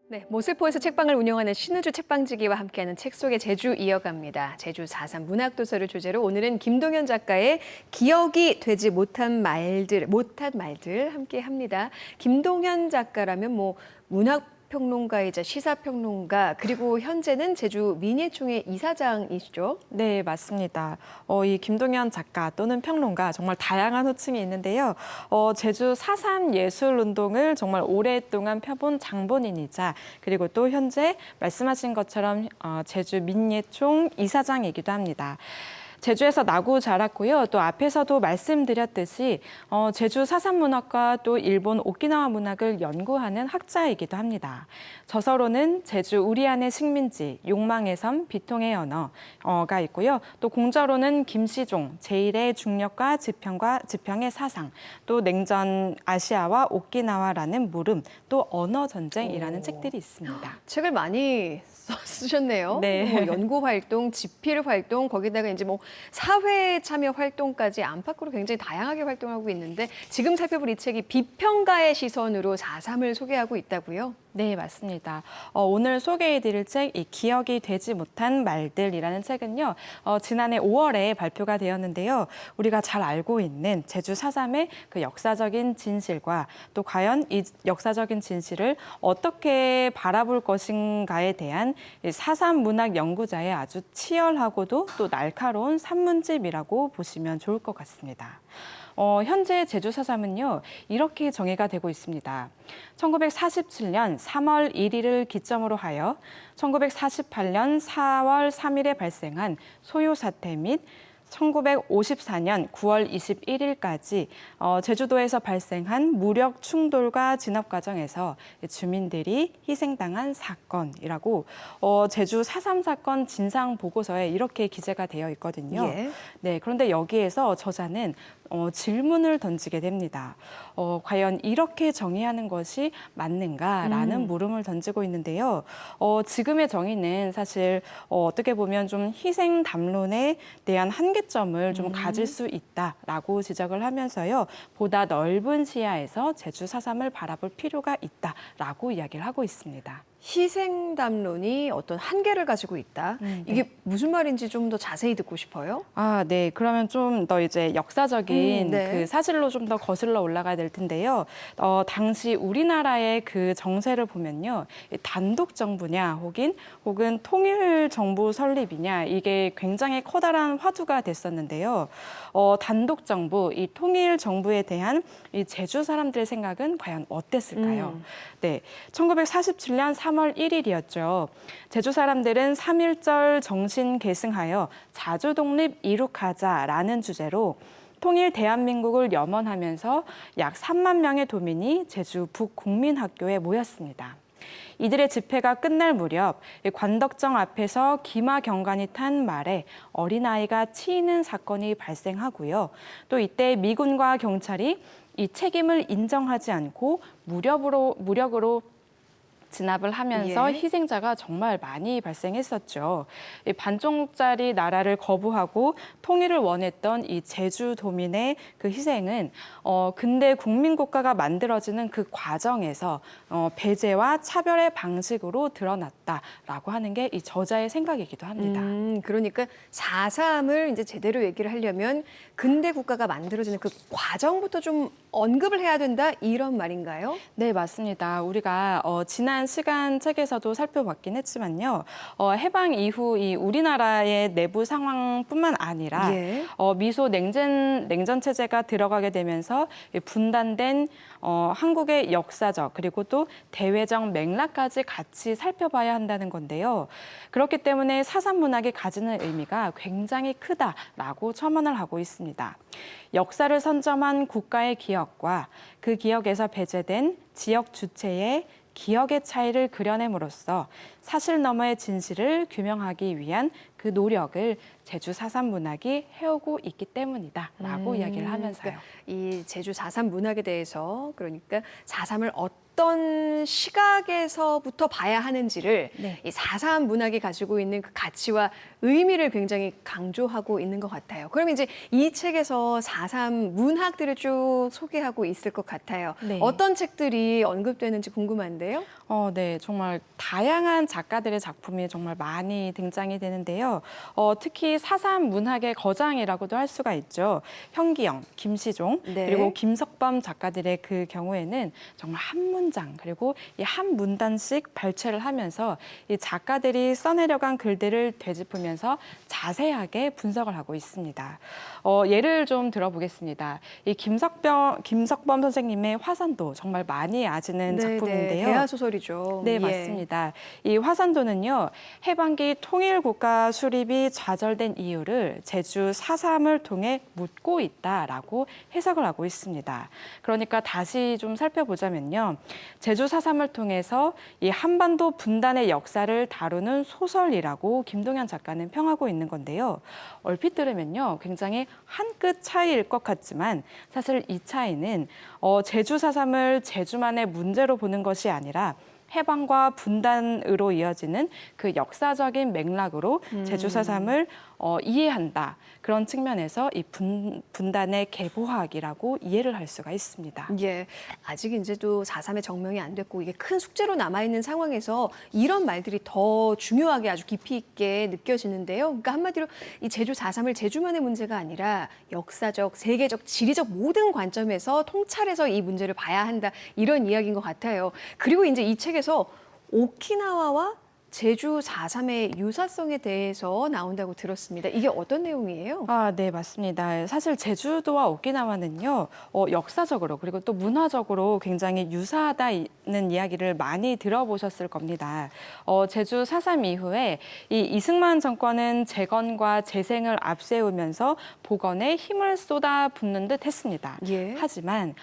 네, 모슬포에서 책방을 운영하는 신우주 책방지기와 함께하는 책 속의 제주 이어갑니다. 제주 4.3 문학도서를 주제로 오늘은 김동현 작가의 기억이 되지 못한 말들 함께합니다. 김동현 작가라면 문학평론가이자 시사평론가 그리고 현재는 제주 민예총회 이사장이시죠? 네, 맞습니다. 이 김동현 작가 또는 평론가 정말 다양한 호칭이 있는데요. 제주 4.3 예술운동을 정말 오랫동안 펴본 장본인이자 그리고 또 현재 말씀하신 것처럼 제주 민예총 이사장이기도 합니다. 제주에서 나고 자랐고요. 또 앞에서도 말씀드렸듯이 제주 4.3 문학과 또 일본 오키나와 문학을 연구하는 학자이기도 합니다. 저서로는 제주 우리 안의 식민지, 욕망의 섬, 비통의 언어가 있고요. 또 공저로는 김시종, 제1의 중력과 지평의 사상, 또 냉전 아시아와 오키나와라는 물음, 또 언어 전쟁이라는 책들이 있습니다. 책을 많이 쓰셨네요. 네. 연구 활동, 집필 활동, 거기다가 이제 사회 참여 활동까지 안팎으로 굉장히 다양하게 활동하고 있는데 지금 살펴볼 이 책이 비평가의 시선으로 4.3을 소개하고 있다고요? 네, 맞습니다. 오늘 소개해드릴 책, 이 기억이 되지 못한 말들이라는 책은요, 지난해 5월에 발표가 되었는데요. 우리가 잘 알고 있는 제주 4.3의 그 역사적인 진실과 또 과연 이 역사적인 진실을 어떻게 바라볼 것인가에 대한 4.3 문학 연구자의 아주 치열하고도 또 날카로운 산문집이라고 보시면 좋을 것 같습니다. 현재 제주 4.3은요, 이렇게 정의가 되고 있습니다. 1947년 3월 1일을 기점으로 하여 1948년 4월 3일에 발생한 소요 사태 및 1954년 9월 21일까지 제주도에서 발생한 무력 충돌과 진압 과정에서 주민들이 희생당한 사건이라고 제주 4.3 사건 진상 보고서에 이렇게 기재가 되어 있거든요. 예. 네, 그런데 여기에서 저자는 질문을 던지게 됩니다. 과연 이렇게 정의하는 것이 맞는가라는 물음을 던지고 있는데요. 지금의 정의는 사실 어떻게 보면 좀 희생 담론에 대한 한계점을 좀 가질 수 있다라고 지적을 하면서요. 보다 넓은 시야에서 제주 4.3을 바라볼 필요가 있다라고 이야기를 하고 있습니다. 희생 담론이 어떤 한계를 가지고 있다. 네. 이게 무슨 말인지 좀 더 자세히 듣고 싶어요. 아, 네. 그러면 좀 더 이제 역사적인 네. 그 사실로 좀 더 거슬러 올라가야 될 텐데요. 당시 우리나라의 그 정세를 보면요. 단독 정부냐 혹은 통일 정부 설립이냐 이게 굉장히 커다란 화두가 됐었는데요. 단독 정부, 이 통일 정부에 대한 이 제주 사람들의 생각은 과연 어땠을까요? 네. 1947년 3월 1일이었죠. 제주 사람들은 3.1절 정신 계승하여 자주 독립 이룩하자라는 주제로 통일 대한민국을 염원하면서 약 3만 명의 도민이 제주 북국민학교에 모였습니다. 이들의 집회가 끝날 무렵 관덕정 앞에서 기마경관이 탄 말에 어린아이가 치이는 사건이 발생하고요. 또 이때 미군과 경찰이 이 책임을 인정하지 않고 무력으로 진압을 하면서 예. 희생자가 정말 많이 발생했었죠. 이 반쪽짜리 나라를 거부하고 통일을 원했던 이 제주도민의 그 희생은 근대 국민국가가 만들어지는 그 과정에서 배제와 차별의 방식으로 드러났다라고 하는 게 이 저자의 생각이기도 합니다. 그러니까 4.3을 이제 제대로 얘기를 하려면 근대 국가가 만들어지는 그 과정부터 좀 언급을 해야 된다 이런 말인가요? 네, 맞습니다. 우리가 지난 시간 책에서도 살펴봤긴 했지만요. 해방 이후 이 우리나라의 내부 상황뿐만 아니라 예. 미소 냉전 체제가 들어가게 되면서 이 분단된 한국의 역사적 그리고 또 대외적 맥락까지 같이 살펴봐야 한다는 건데요. 그렇기 때문에 4.3 문학이 가지는 의미가 굉장히 크다라고 첨언을 하고 있습니다. 역사를 선점한 국가의 기억과 그 기억에서 배제된 지역 주체의 기억의 차이를 그려냄으로써 사실 너머의 진실을 규명하기 위한 그 노력을 제주 4.3 문학이 해오고 있기 때문이다라고 이야기를 하면서요. 그러니까 이 제주 4.3 문학에 대해서 그러니까 4.3을 어떤 시각에서부터 봐야 하는지를 네. 이 4.3 문학이 가지고 있는 그 가치와 의미를 굉장히 강조하고 있는 것 같아요. 그럼 이제 이 책에서 4.3 문학들을 쭉 소개하고 있을 것 같아요. 네. 어떤 책들이 언급되는지 궁금한데요. 네, 정말 다양한 작가들의 작품이 정말 많이 등장이 되는데요. 특히 4.3 문학의 거장이라고도 할 수가 있죠. 현기영, 김시종, 네. 그리고 김석범 작가들의 그 경우에는 정말 한 문장 그리고 이 한 문단씩 발췌를 하면서 이 작가들이 써내려간 글들을 되짚으면서 자세하게 분석을 하고 있습니다. 예를 좀 들어보겠습니다. 이 김석범 선생님의 화산도 정말 많이 아시는 작품인데요. 대하 소설이죠. 네, 예. 맞습니다. 이 화산도는요, 해방기 통일국가 수립이 좌절된 이유를 제주 4.3을 통해 묻고 있다라고 해석을 하고 있습니다. 그러니까 다시 좀 살펴보자면요, 제주 4.3을 통해서 이 한반도 분단의 역사를 다루는 소설이라고 김동현 작가는 평하고 있는 건데요. 얼핏 들으면요, 굉장히 한 끗 차이일 것 같지만 사실 이 차이는 제주 4.3을 제주만의 문제로 보는 것이 아니라 해방과 분단으로 이어지는 그 역사적인 맥락으로 제주 4.3을 이해한다. 그런 측면에서 이 분단의 계보학이라고 이해를 할 수가 있습니다. 예, 아직 이제도 4.3의 정명이 안 됐고 이게 큰 숙제로 남아있는 상황에서 이런 말들이 더 중요하게 아주 깊이 있게 느껴지는데요. 그러니까 한마디로 이 제주 4.3을 제주만의 문제가 아니라 역사적, 세계적, 지리적 모든 관점에서 통찰해서 이 문제를 봐야 한다. 이런 이야기인 것 같아요. 그리고 이제 이 책에서 오키나와와 제주 4.3의 유사성에 대해서 나온다고 들었습니다. 이게 어떤 내용이에요? 네, 맞습니다. 사실 제주도와 오키나와는요, 역사적으로 그리고 또 문화적으로 굉장히 유사하다는 이야기를 많이 들어보셨을 겁니다. 제주 4.3 이후에 이 이승만 정권은 재건과 재생을 앞세우면서 복원에 힘을 쏟아붓는 듯 했습니다. 예. 하지만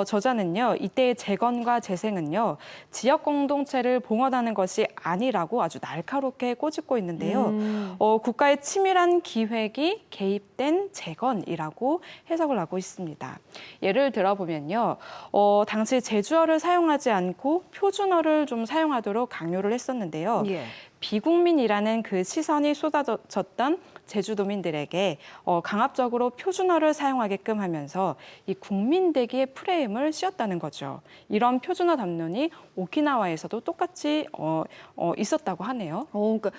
저자는요, 이때의 재건과 재생은요, 지역 공동체를 봉헌하는 것이 아니라고 아주 날카롭게 꼬집고 있는데요. 국가의 치밀한 기획이 개입된 재건이라고 해석을 하고 있습니다. 예를 들어보면요. 당시 제주어를 사용하지 않고 표준어를 좀 사용하도록 강요를 했었는데요. 예. 비국민이라는 그 시선이 쏟아졌던 제주도민들에게 강압적으로 표준어를 사용하게끔 하면서 이 국민대기의 프레임을 씌웠다는 거죠. 이런 표준어 담론이 오키나와에서도 똑같이 있었다고 하네요. 그러니까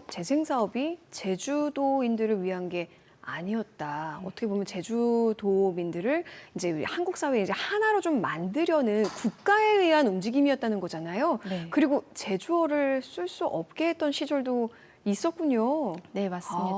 재생 사업이 제주도인들을 위한 게 아니었다. 어떻게 보면 제주도민들을 이제 우리 한국 사회에 이제 하나로 좀 만들려는 국가에 의한 움직임이었다는 거잖아요. 네. 그리고 제주어를 쓸 수 없게 했던 시절도 있었군요. 네, 맞습니다.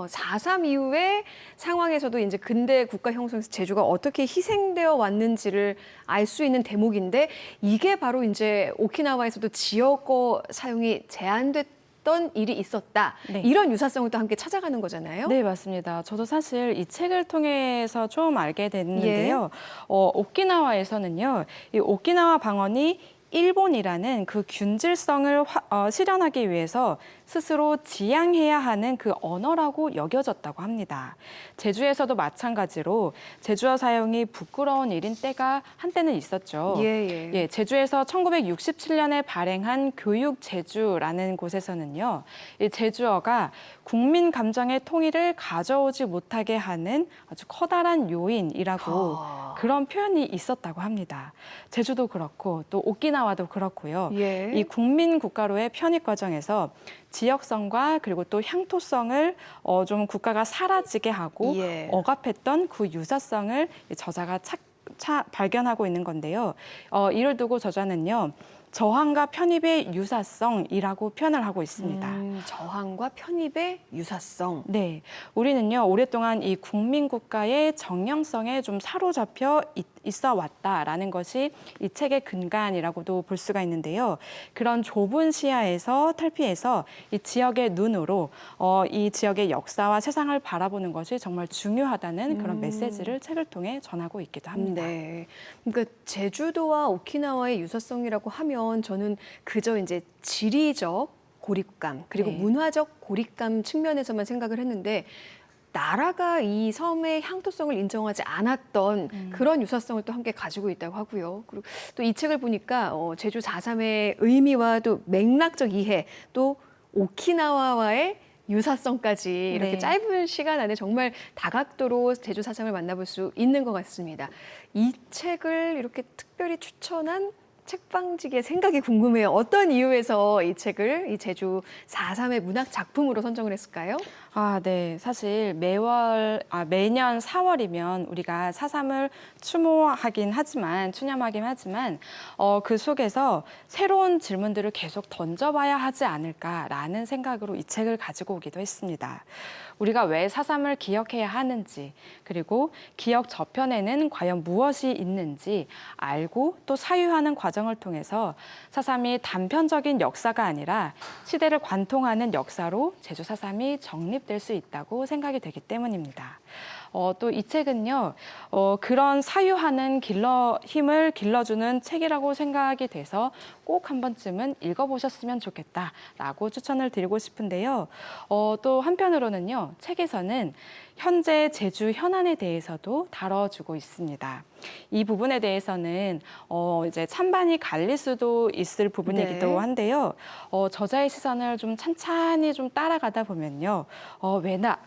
4.3 이후의 상황에서도 이제 근대 국가 형성에서 제주가 어떻게 희생되어 왔는지를 알 수 있는 대목인데 이게 바로 이제 오키나와에서도 지역어 사용이 제한됐던 일이 있었다. 네. 이런 유사성을 또 함께 찾아가는 거잖아요. 네, 맞습니다. 저도 사실 이 책을 통해서 좀 알게 됐는데요. 오키나와에서는요, 이 오키나와 방언이 일본이라는 그 균질성을 실현하기 위해서 스스로 지향해야 하는 그 언어라고 여겨졌다고 합니다. 제주에서도 마찬가지로 제주어 사용이 부끄러운 일인 때가 한때는 있었죠. 예. 제주에서 1967년에 발행한 교육 제주라는 곳에서는요, 이 제주어가 국민 감정의 통일을 가져오지 못하게 하는 아주 커다란 요인이라고 그런 표현이 있었다고 합니다. 제주도 그렇고 또 오키나와도 그렇고요. 예. 이 국민 국가로의 편입 과정에서 지역성과 그리고 또 향토성을 좀 국가가 사라지게 하고 예. 억압했던 그 유사성을 저자가 발견하고 있는 건데요. 이를 두고 저자는요. 저항과 편입의 유사성이라고 표현을 하고 있습니다. 저항과 편입의 유사성. 네, 우리는요 오랫동안 이 국민국가의 정형성에 좀 사로잡혀 있어 왔다라는 것이 이 책의 근간이라고도 볼 수가 있는데요. 그런 좁은 시야에서 탈피해서 이 지역의 눈으로 이 지역의 역사와 세상을 바라보는 것이 정말 중요하다는 그런 메시지를 책을 통해 전하고 있기도 합니다. 네, 그러니까 제주도와 오키나와의 유사성이라고 하면 저는 그저 이제 지리적 고립감 그리고 네. 문화적 고립감 측면에서만 생각을 했는데 나라가 이 섬의 향토성을 인정하지 않았던 그런 유사성을 또 함께 가지고 있다고 하고요. 그리고 또 이 책을 보니까 제주 4.3의 의미와 또 맥락적 이해, 또 오키나와와의 유사성까지 이렇게 네. 짧은 시간 안에 정말 다각도로 제주 4.3을 만나볼 수 있는 것 같습니다. 이 책을 이렇게 특별히 추천한 책방지기의 생각이 궁금해요. 어떤 이유에서 이 책을 이 제주 4.3의 문학 작품으로 선정을 했을까요? 네. 사실 매년 4월이면 우리가 4.3을 추념하긴 하지만, 그 속에서 새로운 질문들을 계속 던져봐야 하지 않을까라는 생각으로 이 책을 가지고 오기도 했습니다. 우리가 왜 4.3을 기억해야 하는지, 그리고 기억 저편에는 과연 무엇이 있는지 알고 또 사유하는 과정을 통해서 4.3이 단편적인 역사가 아니라 시대를 관통하는 역사로 제주 4.3이 정립될 수 있다고 생각이 되기 때문입니다. 또 이 책은요, 그런 사유하는 힘을 길러주는 책이라고 생각이 돼서 꼭 한 번쯤은 읽어보셨으면 좋겠다라고 추천을 드리고 싶은데요. 또 한편으로는요, 책에서는 현재 제주 현안에 대해서도 다뤄주고 있습니다. 이 부분에 대해서는 이제 찬반이 갈릴 수도 있을 부분이기도 네. 한데요. 저자의 시선을 좀 찬찬히 좀 따라가다 보면요.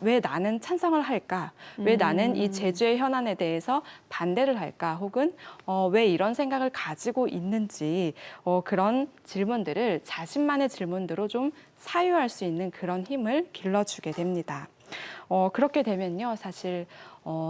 왜 나는 찬성을 할까? 왜 나는 이 제주의 현안에 대해서 반대를 할까? 혹은 왜 이런 생각을 가지고 있는지 그런 질문들을 자신만의 질문들로 좀 사유할 수 있는 그런 힘을 길러주게 됩니다. 그렇게 되면요, 사실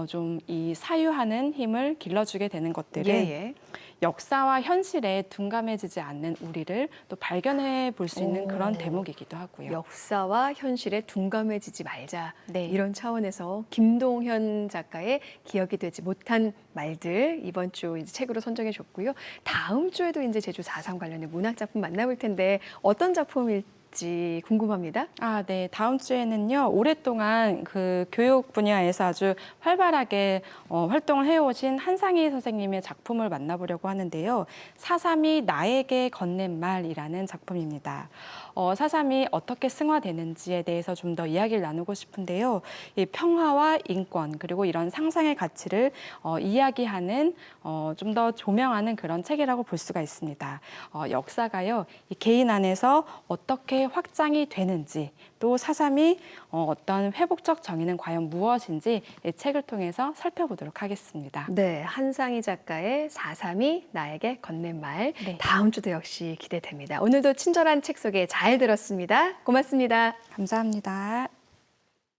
좀 이 사유하는 힘을 길러주게 되는 것들은 예. 역사와 현실에 둔감해지지 않는 우리를 또 발견해 볼 수 있는 오. 그런 대목이기도 하고요. 역사와 현실에 둔감해지지 말자. 네. 이런 차원에서 김동현 작가의 기억이 되지 못한 말들 이번 주 이제 책으로 선정해 줬고요. 다음 주에도 이제 제주 4.3 관련된 문학 작품 만나볼 텐데 어떤 작품일지 궁금합니다. 네. 다음 주에는요, 오랫동안 그 교육 분야에서 아주 활발하게 활동을 해오신 한상희 선생님의 작품을 만나보려고 하는데요. 4.3이 나에게 건넨 말이라는 작품입니다. 4.3이 어떻게 승화되는지에 대해서 좀 더 이야기를 나누고 싶은데요. 이 평화와 인권, 그리고 이런 상상의 가치를 이야기하는, 좀 더 조명하는 그런 책이라고 볼 수가 있습니다. 역사가요, 이 개인 안에서 어떻게 확장이 되는지, 또 4.3이 어떤 회복적 정의는 과연 무엇인지 이 책을 통해서 살펴보도록 하겠습니다. 네, 한상희 작가의 4.3이 나에게 건넨 말. 네. 다음 주도 역시 기대됩니다. 오늘도 친절한 책 소개 잘 들었습니다. 고맙습니다. 감사합니다.